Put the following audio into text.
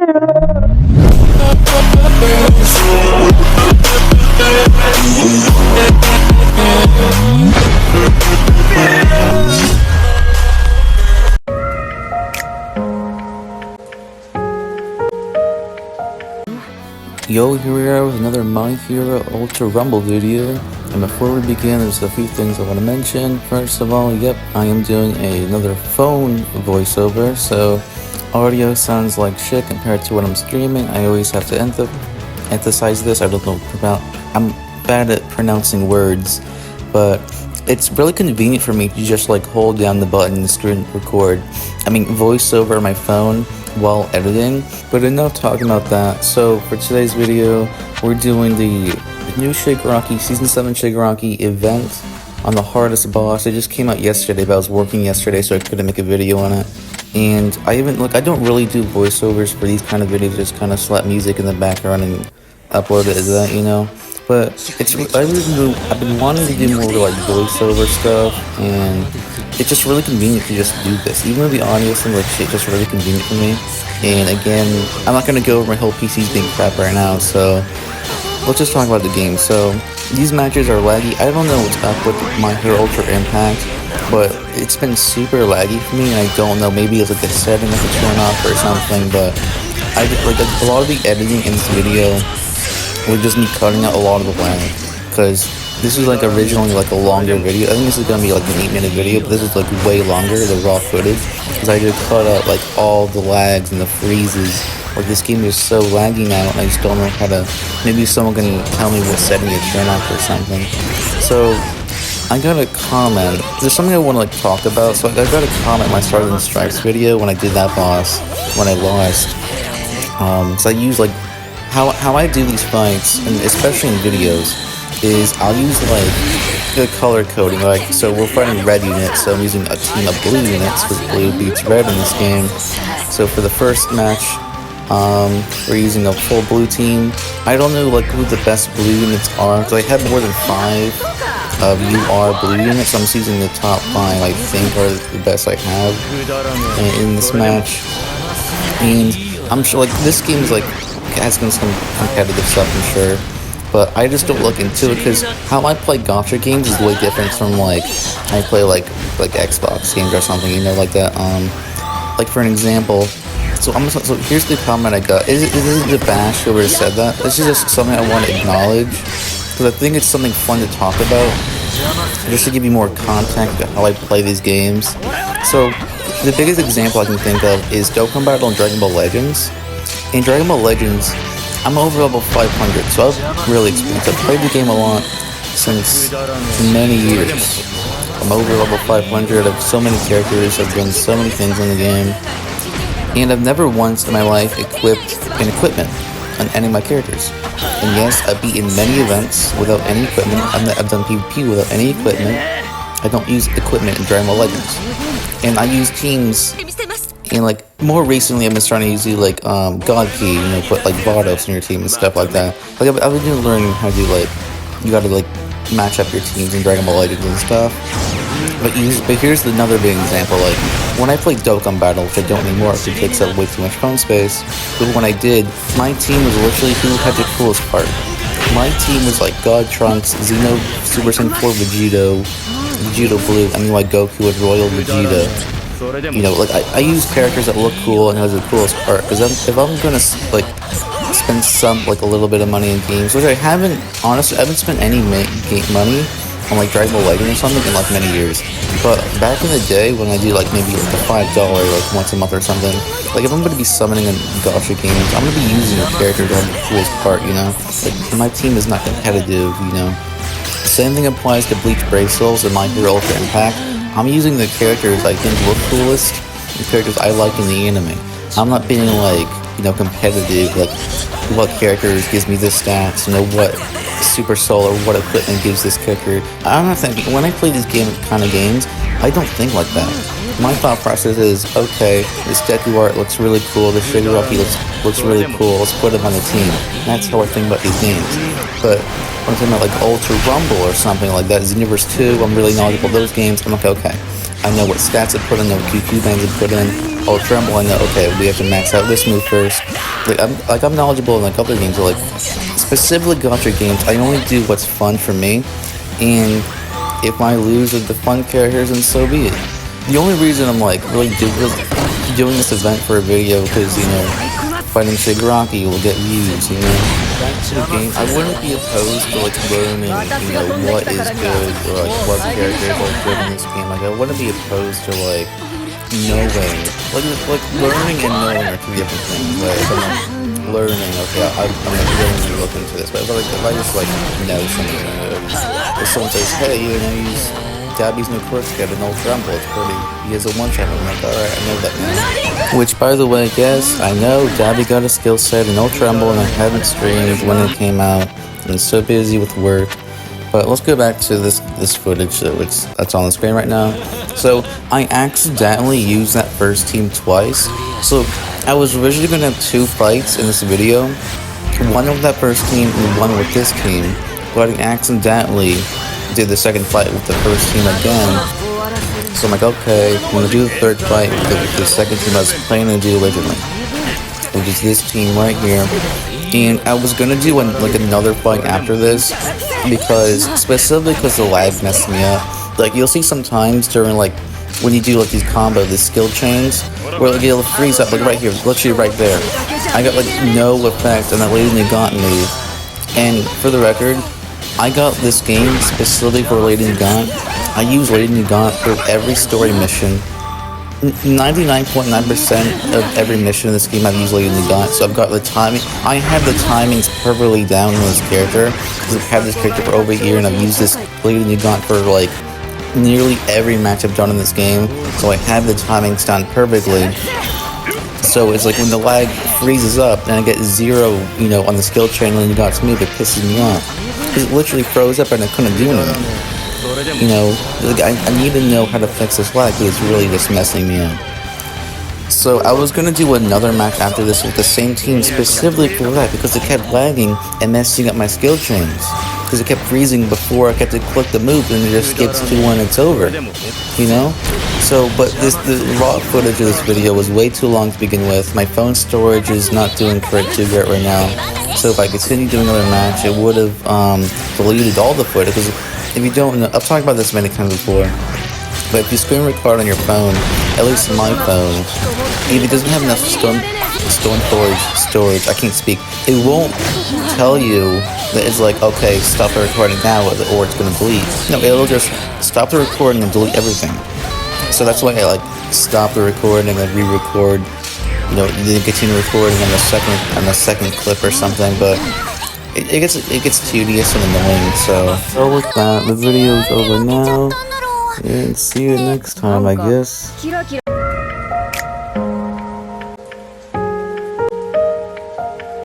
Yo, here we are with another My Hero Ultra Rumble video, and before we begin, there's a few things I want to mention. First of all, yep, I am doing another phone voiceover, so audio sounds like shit compared to what I'm streaming. I always have to emphasize this. I don't know about, I'm bad at pronouncing words, but it's really convenient for me to just like hold down the button and screen record. I mean, voiceover on my phone while editing, but enough talking about that. So for today's video, we're doing the new Shigaraki Season 7 Shigaraki event on the hardest boss. It just came out yesterday, but I was working yesterday, so I couldn't make a video on it. And I don't really do voiceovers for these kind of videos, just kind of slap music in the background and upload it as that, you know. But I've been wanting to do more like voiceover stuff, and it's just really convenient to just do this. Even though the audio sounds like shit, just really convenient for me. And again, I'm not gonna go over my whole PC's being crap right now, so let's just talk about the game. So these matches are laggy. I don't know what's up with My Hero Ultra Impact, but it's been super laggy for me, and I don't know, maybe it's like a setting I could turn off or something, but I like a lot of the editing in this video would just me cutting out a lot of the lag, because this is like originally like a longer video. I think this is gonna be like an 8-minute video, but this is like way longer, the raw footage, because I just cut out like all the lags and the freezes. Like this game is so laggy now, and I just don't know how to, maybe someone can tell me what setting to turn off or something. So I got a comment, there's something I want to like talk about. So I got a comment in my Stars and Stripes video when I did that boss, when I lost. So I use like, how I do these fights, and especially in videos, is I'll use like the color coding. Like, so we're fighting red units, so I'm using a team of blue units because blue beats red in this game. So for the first match, we're using a full blue team. I don't know like who the best blue units are, because I have more than 5 of UR blue units. So I'm just using the top 5 I think are the best I have in this match. And I'm sure like this game is like has been some competitive stuff, I'm sure, but I just don't look into it, because how I play gacha games is way different from like I play like Xbox games or something, you know, like that. Like for an example, so here's the comment I got. Is it the Bash whoever said that? This is just something I want to acknowledge, because I think it's something fun to talk about, just to give you more context of how I play these games. So the biggest example I can think of is Dokkan Battle and Dragon Ball Legends. In Dragon Ball Legends, I'm over level 500, so I've really experienced. I've played the game a lot since many years. I'm over level 500, I have so many characters, I've done so many things in the game, and I've never once in my life equipped an equipment on any of my characters. And yes, I've beaten many events without any equipment. I've done PvP without any equipment. I don't use equipment in Dragon Ball Legends. And I use teams. And like more recently, I've been starting to use like God Key, you know, put like Vados in your team and stuff like that. Like I've been learning how to do like, you got to like match up your teams in Dragon Ball Legends and stuff. But here's another big example. Like when I played Dokkan Battle, which I don't anymore because it takes up way too much phone space. But when I did, my team was literally who had the coolest part. My team was like God Trunks, Xeno, Super Saiyan 4 Vegito, Vegito Blue, I mean like Goku with Royal Vegeta. You know, like I use characters that look cool and has the coolest part, because if I'm gonna like spend a little bit of money in games, which I haven't, honestly, I haven't spent any money on like Dragon Ball Legends or something in like many years. But back in the day when I do like maybe like a $5 like once a month or something, like if I'm gonna be summoning in gacha games, I'm gonna be using a character that has the coolest part, you know. Like my team is not competitive, you know. Same thing applies to Bleach Brave Souls and My Hero Ultra Impact. I'm using the characters I think look coolest, the characters I like in the anime. I'm not being like, you know, competitive, like what characters gives me this stats, you know, what super soul or what equipment gives this character. I'm not thinking, when I play these kind of games, I don't think like that. My thought process is, okay, this Deku art looks really cool, the Shigaraki looks really cool, let's put him on the team. That's how I think about these games. But when I'm talking about like Ultra Rumble or something like that, Xenoverse 2, I'm really knowledgeable of those games, I'm like, okay, I know what stats to put in, what QQ bands to put in. Ultra Rumble, I know, okay, we have to max out this move first. I'm knowledgeable in like other games, but like specifically gacha games, I only do what's fun for me, and if I lose with the fun characters, then so be it. The only reason I'm like really doing this event for a video because, you know, fighting Shigaraki will get views, you know. Back to the game, I wouldn't be opposed to like learning, you know, what is good or like what characters are good in this game. Like I wouldn't be opposed to like knowing, like learning and knowing are two different things. Like if I'm like learning, okay, I'm like really look into this, but if I just like know something, if someone says, hey, you know, use Gabby's new quirk get an Ultra Rumble, it's pretty, he has a one-shot, I'm like, alright, I know that now. Which, by the way, guys, I know Gabby got a skill set in Ultra Rumble and I haven't streamed when it came out, I'm so busy with work. But let's go back to this footage that's on the screen right now. So, I accidentally used that first team twice. So, I was originally going to have two fights in this video. One with that first team and one with this team. But I accidentally did the second fight with the first team again. So I'm like, okay, I'm gonna do the third fight with the second team I was planning to do originally, which is this team right here. And I was gonna do another fight after this specifically because the lag messed me up. Like you'll see sometimes during like when you do like these combos, the skill chains, where like it'll freeze up like right here, literally right there. I got like no effect on that Lady Nagant move. And for the record, I got this game specifically for Lady Nagant. I use Lady Nagant for every story mission. 99.9% of every mission in this game I've used Lady Nagant, so I've got the timing. I have the timings perfectly down on this character, because I've had this character for over a year and I've used this Lady Nagant for like nearly every match I've done in this game, so I have the timings down perfectly. So it's like when the lag freezes up and I get 0, you know, on the skill chain Lady Nagant's move, it pisses me off. It literally froze up and I couldn't do anything. You know, like I need to know how to fix this lag because it's really just messing me up. So I was gonna do another match after this with the same team specifically for that because it kept lagging and messing up my skill chains. Because it kept freezing before I kept to click the move and it just skips to when it's over. You know? So, but the raw footage of this video was way too long to begin with. My phone storage is not doing correct too great right now. So if I continue doing another match, it would have deleted all the footage. Because if you don't know, I've talked about this many times before, but if you screen record on your phone, at least my phone, if it doesn't have enough storage, I can't speak, it won't tell you that it's like, okay, stop the recording now or it's gonna delete. No, it'll just stop the recording and delete everything. So that's why I like stop the recording and then re-record, you know, then continue recording on the second clip or something, but it gets tedious and annoying. So with that, the video's over now, and see you next time, I guess.